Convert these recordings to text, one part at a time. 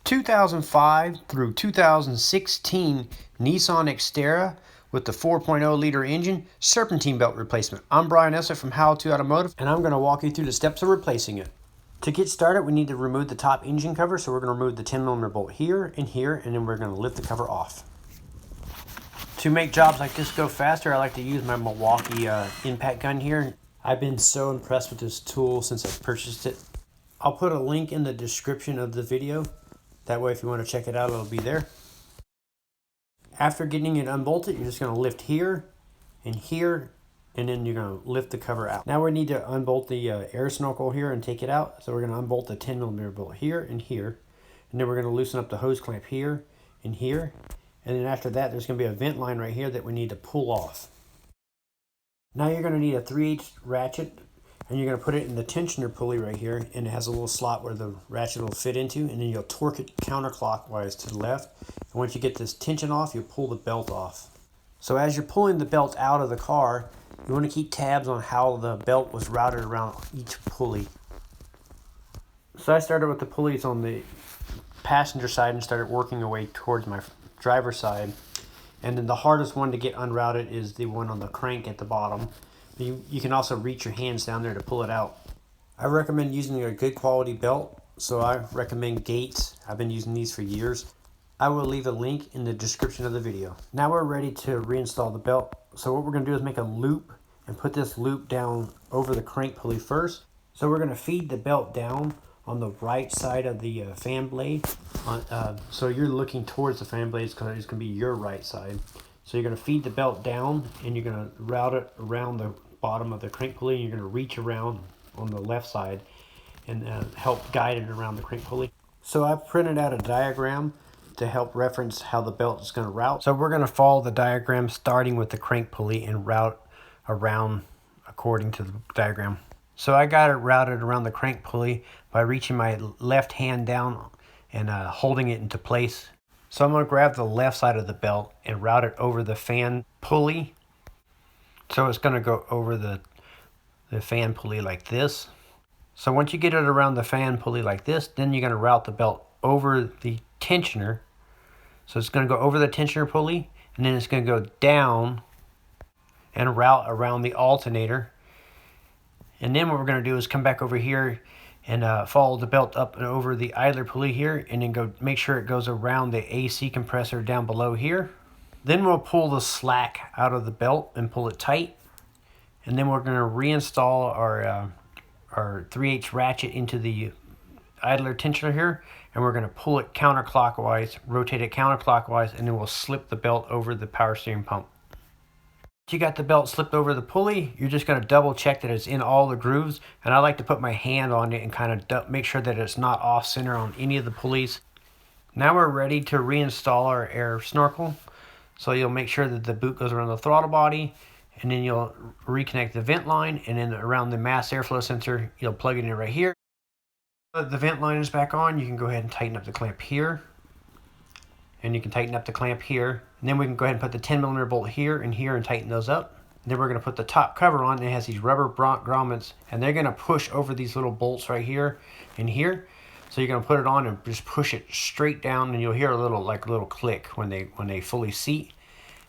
2005 through 2016 Nissan Xterra with the 4.0 liter engine, serpentine belt replacement. I'm Brian Esser from How To Automotive, and I'm going to walk you through the steps of replacing it. To get started, we need to remove the top engine cover, so we're going to remove the 10mm bolt here, and then we're going to lift the cover off. To make jobs like this go faster, I like to use my Milwaukee impact gun here. I've been so impressed with this tool since I purchased it. I'll put a link in the description of the video. That way, if you want to check it out, it'll be there. After getting it unbolted, you're just going to lift here, and then you're going to lift the cover out. Now we need to unbolt the air snorkel here and take it out. So we're going to unbolt the 10mm bolt here, and then we're going to loosen up the hose clamp here, and then after that, there's going to be a vent line right here that we need to pull off. Now you're going to need a 3/8 ratchet, and you're going to put it in the tensioner pulley right here, and it has a little slot where the ratchet will fit into, and then you'll torque it counterclockwise to the left. And once you get this tension off, you'll pull the belt off. So as you're pulling the belt out of the car, you want to keep tabs on how the belt was routed around each pulley. So I started with the pulleys on the passenger side and started working away towards my driver's side. And then the hardest one to get unrouted is the one on the crank at the bottom. You can also reach your hands down there to pull it out. I recommend using a good quality belt, so I recommend Gates. I've been using these for years. I will leave a link in the description of the video. Now we're ready to reinstall the belt. So what we're going to do is make a loop and put this loop down over the crank pulley first. So we're going to feed the belt down on the right side of the fan blade. So you're looking towards the fan blades because it's going to be your right side. So you're going to feed the belt down, and you're going to route it around the bottom of the crank pulley, and you're going to reach around on the left side and help guide it around the crank pulley. So I printed out a diagram to help reference how the belt is going to route. So we're going to follow the diagram starting with the crank pulley and route around according to the diagram. So I got it routed around the crank pulley by reaching my left hand down and holding it into place. So I'm going to grab the left side of the belt and route it over the fan pulley. So it's going to go over the fan pulley like this. So once you get it around the fan pulley like this, then you're going to route the belt over the tensioner. So it's going to go over the tensioner pulley, and then it's going to go down and route around the alternator. And then what we're going to do is come back over here and follow the belt up and over the idler pulley here, and then go make sure it goes around the AC compressor down below here. Then we'll pull the slack out of the belt and pull it tight. And then we're going to reinstall our 3/8 ratchet into the idler tensioner here, and we're going to pull it counterclockwise, rotate it counterclockwise, and then we'll slip the belt over the power steering pump. Once you got the belt slipped over the pulley, you're just going to double check that it's in all the grooves, and I like to put my hand on it and kind of make sure that it's not off center on any of the pulleys. Now we're ready to reinstall our air snorkel. So you'll make sure that the boot goes around the throttle body, and then you'll reconnect the vent line, and then around the mass airflow sensor, you'll plug it in right here. The vent line is back on. You can go ahead and tighten up the clamp here, and you can tighten up the clamp here, and then we can go ahead and put the 10mm bolt here and tighten those up. And then we're going to put the top cover on, and it has these rubber grommets, and they're going to push over these little bolts right here and here. So you're going to put it on and just push it straight don, and you'll hear a little click when they fully seat.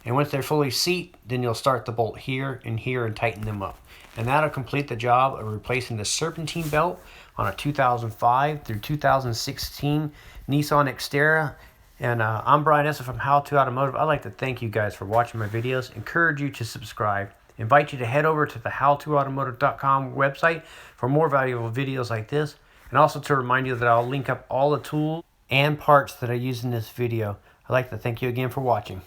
And once they're fully seat, then you'll start the bolt here and tighten them up. And that'll complete the job of replacing the serpentine belt on a 2005 through 2016 Nissan Xterra. And I'm Brian Esser from How To Automotive. I'd like to thank you guys for watching my videos. Encourage you to subscribe. Invite you to head over to the howtoautomotive.com website for more valuable videos like this. And also to remind you that I'll link up all the tools and parts that I use in this video. I'd like to thank you again for watching.